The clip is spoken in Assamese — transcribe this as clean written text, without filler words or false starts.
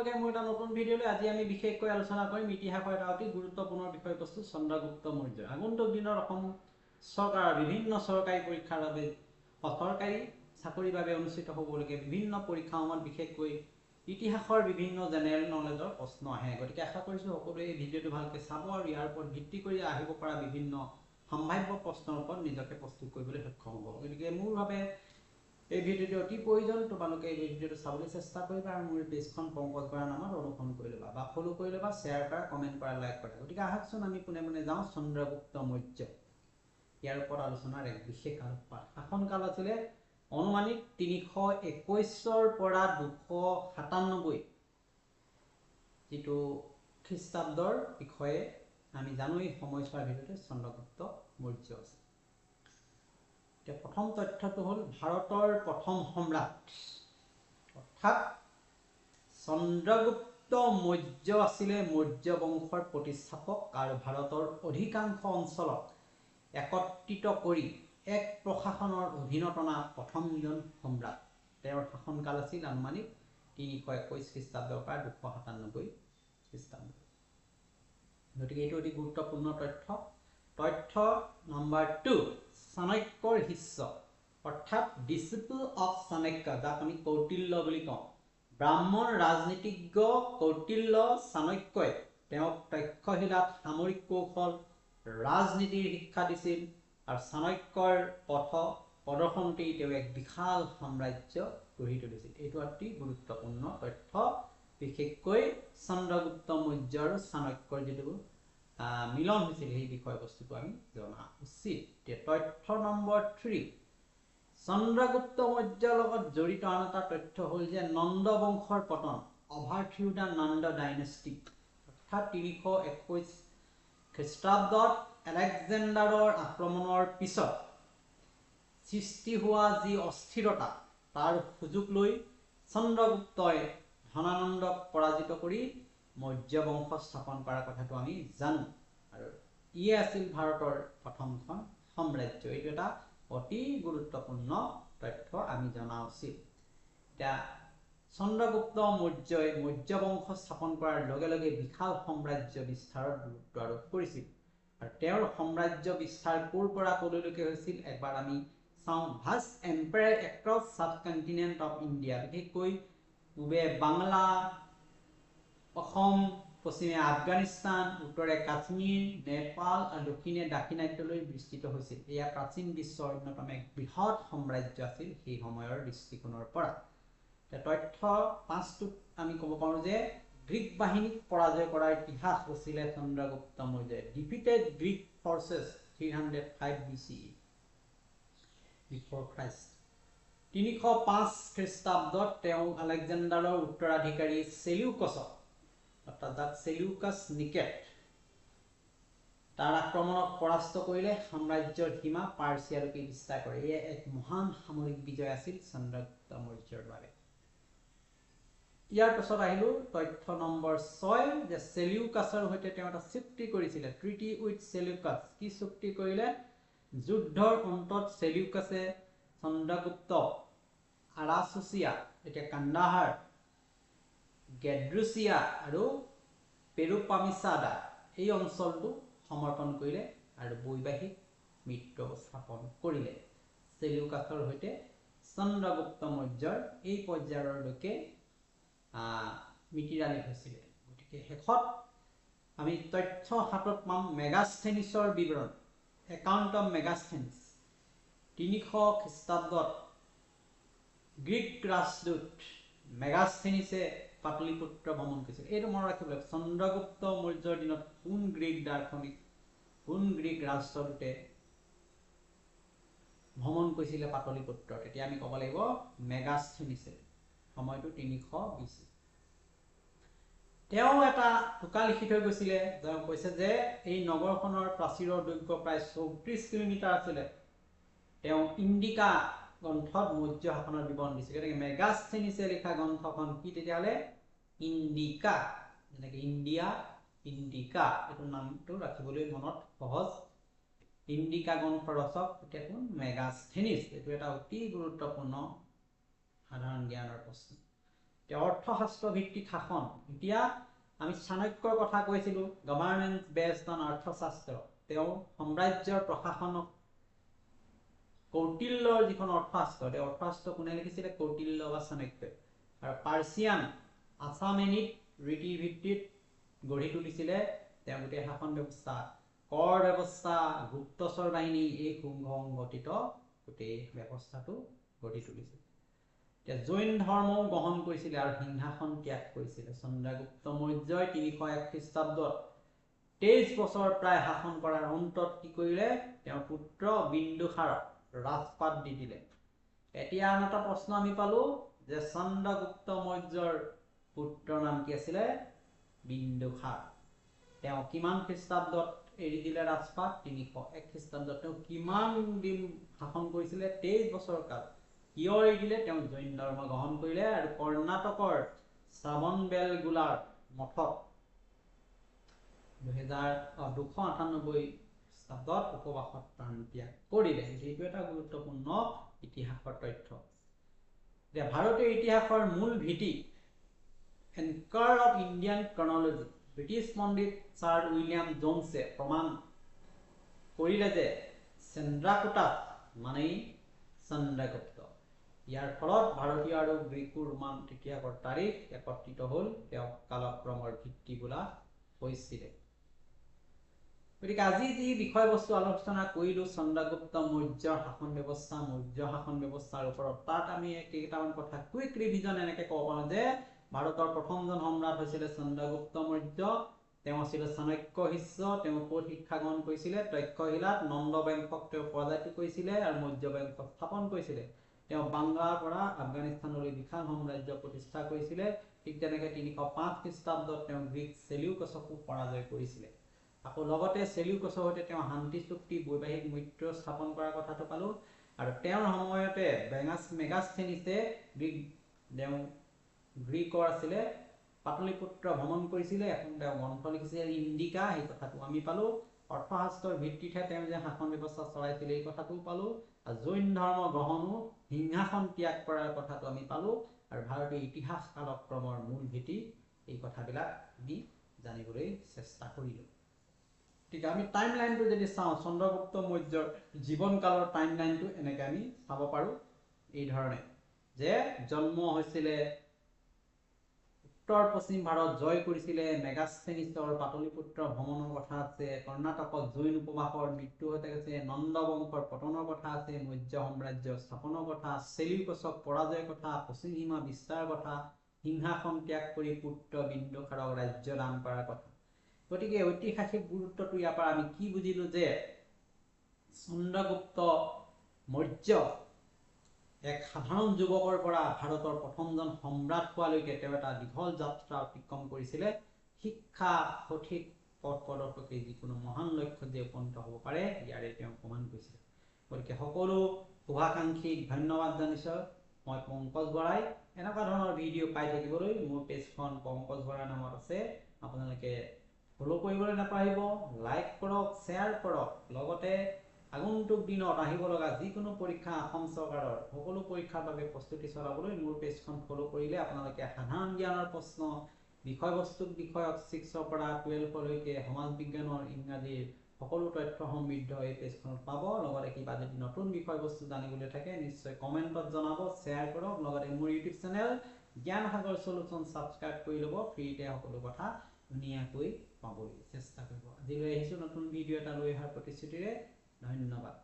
আপোনালোকে মোৰ এটা নতুন ভিডিঅ'লৈ আজি আমি বিশেষকৈ আলোচনা কৰিম ইতিহাসৰ এটা অতি গুৰুত্বপূৰ্ণ বিষয়বস্তু চন্দ্ৰগুপ্ত মৌৰ্য। আগন্তুক দিনৰ অসম চৰকাৰৰ বিভিন্ন চৰকাৰী পৰীক্ষাৰ বাবে অচৰকাৰী চাকৰিৰ বাবে অনুষ্ঠিত হ'বলগীয়া বিভিন্ন পৰীক্ষাসমূহত বিশেষকৈ ইতিহাসৰ বিভিন্ন জেনেৰেল নলেজৰ প্ৰশ্ন আহে। গতিকে আশা কৰিছোঁ সকলোৱে এই ভিডিঅ'টো ভালকৈ চাব আৰু ইয়াৰ ওপৰত ভিত্তি কৰি আহিব পৰা বিভিন্ন সম্ভাৱ্য প্ৰশ্নৰ ওপৰত নিজকে প্ৰস্তুত কৰিবলৈ সক্ষম হ'ব। গতিকে মোৰ বাবে এই ভিডিঅ'টো অতি প্ৰয়োজন। তোমালোকে এই ভিডিঅ'টো চাবলৈ চেষ্টা কৰিবা আৰু মোৰ পেজখন পংকজ বৰা নামত অনুসৰণ কৰি ল'বা বা ফ'ল' কৰি ল'বা, শ্বেয়াৰ কৰা, কমেণ্ট কৰা, লাইক কৰা। গতিকে আহকচোন আমি পোনে পোনে যাওঁ চন্দ্ৰগুপ্ত মৌৰ্য। ইয়াৰ ওপৰত আলোচনাৰ এক বিশেষ আলোকপাত। শাসনকাল আছিলে অনুমানিক 321 পৰা 297 যিটো খ্ৰীষ্টাব্দৰ বিষয়ে আমি জানো। এই সময়ছোৱাৰ ভিতৰতে চন্দ্ৰগুপ্ত মৌৰ্য আছে। এতিয়া প্ৰথম তথ্যটো হ'ল ভাৰতৰ প্ৰথম সম্ৰাট, অৰ্থাৎ চন্দ্ৰগুপ্ত মৌৰ্য আছিলে মৌৰ্য বংশৰ প্ৰতিষ্ঠাপক আৰু ভাৰতৰ অধিকাংশ অঞ্চলক একত্ৰিত কৰি এক প্ৰশাসনৰ অধীনত অনা প্ৰথমজন সম্ৰাট। তেওঁৰ শাসনকাল আছিল আনুমানিক 321 খ্ৰীষ্টাব্দৰ পৰা 297 খ্ৰীষ্টাব্দ। গতিকে এইটো অতি গুৰুত্বপূৰ্ণ তথ্য। তথ্য নম্বৰ 2, চাণক্যৰ শিষ্য অৰ্থাৎ ডিচিপল অফ চাণক্য, যাক আমি কৌটিল্য বুলি কওঁ। ব্ৰাহ্মণ ৰাজনীতিজ্ঞ কৌটিল্য চাণক্যই তেওঁক তক্ষশিলাত সামৰিক কৌশল, ৰাজনীতিৰ শিক্ষা দিছিল আৰু চাণক্যৰ পথ প্ৰদৰ্শনতেই তেওঁ এক বিশাল সাম্ৰাজ্য গঢ়ি তুলিছিল। এইটো অতি গুৰুত্বপূৰ্ণ তথ্য। বিশেষকৈ চন্দ্ৰগুপ্ত মৌৰ্য আৰু চাণক্যৰ যিটো মিলন হৈছিল সেই বিষয়বস্তুটো আমি জনা উচিত। তথ্য নম্বৰ 3, চন্দ্ৰগুপ্ত মৌৰ্যৰ লগত জড়িত আন এটা তথ্য হ'ল যে নন্দ বংশৰ পতন, অভাৰথ্ৰু দ্য নন্দ ডাইনেষ্টি, অৰ্থাৎ 321 খ্ৰীষ্টাব্দত আলেকজেণ্ডাৰৰ আক্ৰমণৰ পিছত সৃষ্টি হোৱা যি অস্থিৰতা তাৰ সুযোগ লৈ চন্দ্ৰগুপ্তই ধনানন্দক পৰাজিত কৰি মৌৰ্য বংশ স্থাপন কৰাৰ কথাটো আমি জানো আৰু ইয়ে আছিল ভাৰতৰ প্ৰথমখন সাম্ৰাজ্য। এইটো এটা অতি গুৰুত্বপূৰ্ণ তথ্য আমি জনা উচিত। এতিয়া চন্দ্ৰগুপ্ত মৌৰ্যই মৌৰ্য বংশ স্থাপন কৰাৰ লগে লগে বিশাল সাম্ৰাজ্য বিস্তাৰত গুৰুত্ব আৰোপ কৰিছিল আৰু তেওঁৰ সাম্ৰাজ্য বিস্তাৰ ক'ৰ পৰা ক'লৈকে হৈছিল একবাৰ আমি চাওঁ। Vast empire across subcontinent of India, বিশেষকৈ পূবে বাংলা, অসম, পশ্চিমে আফগানিস্তান, উত্তৰে কাশ্মীৰ, নেপাল আৰু দক্ষিণে দাক্ষিণাত্যলৈ বিস্তৃত হৈছিল। এয়া প্ৰাচীন বিশ্বৰ অন্যতম এক বৃহৎ সাম্ৰাজ্য আছিল সেই সময়ৰ দৃষ্টিকোণৰ পৰা। তথ্য 5টোত আমি ক'ব পাৰোঁ যে গ্ৰীক বাহিনীক পৰাজয় কৰাৰ ইতিহাস ৰচিলে চন্দ্ৰগুপ্ত মৌৰ্যই। Defeated Greek forces 305 BCE before Christ. 305 খ্ৰীষ্টাব্দত তেওঁ আলেকজেণ্ডাৰৰ উত্তৰাধিকাৰী চেলিউকছক, অৰ্থাৎ যাক চেলিউকাছ নিকেট, তাৰ আক্ৰমণক পৰাস্ত কৰিলে সাম্ৰাজ্যৰ সীমা পাৰ্চিয়ালৈকে বিস্তাৰ কৰে। এয়ে এক মহান সামৰিক বিজয় আছিল চন্দ্ৰগুপ্ত মৌৰ্যৰ বাবে। ইয়াৰ পাছত আহিলো তথ্য নম্বৰ 6, যে চেলিউকাছৰ সৈতে তেওঁ এটা চুক্তি কৰিছিলে, ট্ৰিটি উইথ চেলিউকাছ। কি চুক্তি কৰিলে? যুদ্ধৰ অন্তত চেলিউকাছে চন্দ্ৰগুপ্ত আৰাচুচিয়া, এতিয়া কান্দাহাৰ, গেড্ৰুচিয়া আৰু পেৰুপামিছাদা এই অঞ্চলটো সমৰ্থন কৰিলে আৰু বৈবাহিক মিত্ৰ স্থাপন কৰিলে। চেলিউকাছৰ সৈতে চন্দ্ৰগুপ্ত মৌৰ্যৰ এই পৰ্যায়লৈকে মিতিৰালি হৈছিলে। গতিকে শেষত আমি তথ্য হাতত পাম মেগাস্থেনিছৰ বিৱৰণ, একাউণ্ট অফ মেগাস্থেনিছ। 300 খ্ৰীষ্টাব্দত গ্ৰীক ৰাজদূত মেগাস্থেনিছে পাটলিপুত্ৰ ভ্ৰমণ কৰিছিল। এইটো মনত ৰাখিব লাগিব, চন্দ্ৰগুপ্ত মৌৰ্যৰ দিনত কোন গ্ৰীক দাৰ্শনিক, কোন গ্ৰীক ৰাষ্ট্ৰদূতে ভ্ৰমণ কৰিছিলে পাটলিপুত্ৰ? তেতিয়া আমি ক'ব লাগিব মেগাস্থেনিছে। সময়টো 300 BC। তেওঁ এটা টোকা লিখি থৈ গৈছিলে, তেওঁ কৈছে যে এই নগৰখনৰ প্ৰাচীৰৰ দৈৰ্ঘ্য প্ৰায় 34 কিলোমিটাৰ আছিলে। তেওঁ ইণ্ডিকা গ্ৰন্থত মৌৰ্য শাসনৰ বিৱৰণ দিছে। গতিকে মেগাস্থেনিছে লিখা গ্ৰন্থখন কি তেতিয়াহ'লে? ইণ্ডিকা, যেনেকৈ ইণ্ডিয়া, ইণ্ডিকা, এইটো নামটো ৰাখিবলৈ মনত সহজ। ইণ্ডিকা গ্ৰন্থৰ ৰচক এতিয়া কোন? মেগাস্থেনিছ। এইটো এটা অতি গুৰুত্বপূৰ্ণ সাধাৰণ জ্ঞানৰ প্ৰশ্ন। অৰ্থশাস্ত্ৰ ভিত্তিক শাসন এতিয়া আমি চাণক্যৰ কথা কৈছিলোঁ গভৰ্ণমেণ্ট বেছড অন অৰ্থশাস্ত্ৰ তেওঁ সাম্ৰাজ্যৰ প্ৰশাসনক কৌটিল্যৰ যিখন অৰ্থশাস্ত্ৰ তেওঁ অৰ্থশাস্ত্ৰ কোনে লিখিছিলে কৌটিল্য বা চাণক্যই আৰু পাৰ্চিয়ান আছামেনিড ৰীতি ভিত্তিত গঢ়ি তুলিছিলে তেওঁ গোটেই শাসন ব্যৱস্থা কৰ ব্যৱস্থা গুপ্তচৰ বাহিনী এই শুংগ সংগঠিত গোটেই ব্যৱস্থাটো গঢ়ি তুলিছিল জৈন ধৰ্মও গ্ৰহণ কৰিছিলে আৰু সিংহাসন ত্যাগ কৰিছিলে চন্দ্ৰগুপ্ত মৌৰ্যই 301 খ্ৰীষ্টাব্দত 23 বছৰ প্ৰায় শাসন কৰাৰ অন্তত কি কৰিলে তেওঁৰ পুত্ৰ বিন্দুসাৰক ৰাজপাট দি দিলে এতিয়া আন এটা প্ৰশ্ন আমি পালো যে চন্দ্ৰগুপ্ত মৌৰ্যৰ পুত্ৰৰ নাম কি আছিলে বিন্দুসাৰ তেওঁ কিমান খ্ৰীষ্টাব্দত এৰি দিলে ৰাজপাট 301 খ্ৰীষ্টাব্দত তেওঁ কিমান দিন শাসন কৰিছিলে 23 বছৰ কাল কিয় এৰি দিলে তেওঁ জৈন ধৰ্ম গ্ৰহণ কৰিলে আৰু কৰ্ণাটকৰ শ্ৰাৱণবেলগোলাৰ মঠত 298 খ্ৰীষ্টাব্দত উপবাসত প্ৰাণ ত্যাগ কৰিলে এইটো এটা গুৰুত্বপূৰ্ণ ইতিহাসৰ তথ্য যে ভাৰতীয় ইতিহাসৰ মূল ভিত্তি anchor of Indian chronology British পণ্ডিত ছাৰ উইলিয়াম জোনছে প্ৰমাণ কৰিলে যে চেন্দ্ৰাকুটা মানেই চন্দ্ৰগুপ্ত ইয়াৰ ফলত ভাৰতীয় আৰু গ্ৰীক ৰোমান ইতিহাসৰ তাৰিখ একত্ৰিত হ'ল তেওঁ কালক্ৰমৰ ভিত্তি বোলা হৈছিলে গতিকে আজি যি বিষয়বস্তু আলোচনা কৰিলো চন্দ্ৰগুপ্ত মৌৰ্যৰ শাসন ব্যৱস্থাৰ ওপৰত তাত আমি কেইটামান কথা কুইক ৰিভিজন এনেকৈ ক'ব পাৰোঁ যে ভাৰতৰ প্ৰথমজন সম্ৰাট হৈছিলে চন্দ্ৰগুপ্ত মৌৰ্য তেওঁ আছিল চাণক্য শিষ্য তেওঁ ক'ত শিক্ষা গ্ৰহণ কৰিছিলে তক্ষশিলাত নন্দ বংশক তেওঁ পৰাজিত কৰিছিলে আৰু মৌৰ্য বংশ স্থাপন কৰিছিলে তেওঁ বাংলাৰ পৰা আফগানিস্তানলৈ বিশাল সাম্ৰাজ্য প্ৰতিষ্ঠা কৰিছিলে ঠিক তেনেকৈ 305 খ্ৰীষ্টাব্দত তেওঁ গ্ৰীক চেলিউকছকো পৰাজয় কৰিছিলে আকৌ লগতে চেলিউকছৰ সৈতে তেওঁ শান্তি চুক্তি বৈবাহিক মৈত্ৰী স্থাপন কৰাৰ কথাটো পালো আৰু তেওঁৰ সময়তে মেগাস্থেনিছে গ্ৰীকৰ আছিলে পাটলিপুত্ৰ ভ্ৰমণ কৰিছিলে এখন তেওঁ গ্ৰন্থ লিখিছিলে ইণ্ডিকা এই কথাটো আমি পালো অৰ্থশাস্ত্ৰৰ ভিত্তিতহে তেওঁ যে শাসন ব্যৱস্থা চলাইছিলে এই কথাটো পালো আৰু জৈন ধৰ্ম গ্ৰহণো সিংহাসন ত্যাগ কৰাৰ কথাটো আমি পালো আৰু ভাৰতীয় ইতিহাস কালক্ৰমৰ মূল ভীতি এই কথাবিলাক আমি জানিবলৈ চেষ্টা কৰিলো ঠিক আমি টাইম লাইনটো যদি চাওঁ চন্দ্ৰগুপ্ত মৌৰ্যৰ জীৱন কালৰ টাইম লাইনটো এনেকৈ আমি চাব পাৰো এই ধৰণে যে জন্ম হৈছিলে উত্তৰ পশ্চিম ভাৰত জয় কৰিছিলে মেগাস্থেনিছৰ পাটলিপুত্ৰ ভ্ৰমণৰ কথা আছে কৰ্ণাটকত জৈন উপবাসৰ মৃত্যু হৈ থাকিছে নন্দ বংশৰ পতনৰ কথা আছে মৌৰ্য সাম্ৰাজ্য স্থাপনৰ কথা চেলিউকছক পৰাজয়ৰ কথা পশ্চিম সীমা বিস্তাৰৰ কথা সিংহাসন ত্যাগ কৰি পুত্ৰ বিন্দুসাৰক ৰাজ্য দান কৰাৰ কথা গতিকে ঐতিহাসিক গুৰুত্বটো ইয়াৰ পৰা আমি কি বুজিলো যে চন্দ্ৰগুপ্ত মৌৰ্য এক সাধাৰণ যুৱকৰ পৰা ভাৰতৰ প্ৰথমজন সম্ৰাট হোৱালৈকে তেওঁ এটা দীঘল যাত্ৰা অতিক্ৰম কৰিছিলে শিক্ষা সঠিক পথ প্ৰদৰ্শকে যিকোনো মহান লক্ষ্যত যে উপনীত হ'ব পাৰে ইয়াৰে তেওঁ প্ৰমাণ কৰিছিলে গতিকে সকলো শুভাকাংক্ষীক ধন্যবাদ জানিছোঁ মই পংকজ বৰাই এনেকুৱা ধৰণৰ ভিডিঅ' পাই থাকিবলৈ মোৰ পেজখন পংকজ বৰা নামত আছে আপোনালোকে ফলো কৰিবলৈ নাপাহৰিব লাইক কৰক শ্বেয়াৰ কৰক লগতে আগন্তুক দিনত আহিব লগা যিকোনো পৰীক্ষা অসম চৰকাৰৰ সকলো পৰীক্ষাৰ বাবে প্ৰস্তুতি চলাবলৈ মোৰ পেজখন ফলো কৰিলে আপোনালোকে সাধাৰণ জ্ঞানৰ প্ৰশ্ন বিষয়বস্তু বিষয়ক 6ৰ পৰা 12 লৈকে সমাজ বিজ্ঞানৰ ইংৰাজীৰ সকলো তথ্য সমৃদ্ধ এই পেজখনত পাব লগতে কিবা যদি নতুন বিষয়বস্তু জানিবলৈ থাকে নিশ্চয় কমেণ্টত জনাব শ্বেয়াৰ কৰক লগতে মোৰ ইউটিউব চেনেল জ্ঞান সাগৰ সলিউশন সাবস্ক্ৰাইব কৰি ল'ব ফ্ৰীতে সকলো কথা ধুনীয়াকৈ পাবলৈ চেষ্টা কৰিব আজিলৈ আহিছোঁ নতুন ভিডিঅ' এটা লৈ অহাৰ প্ৰতিশ্ৰুতিৰে ধন্যবাদ।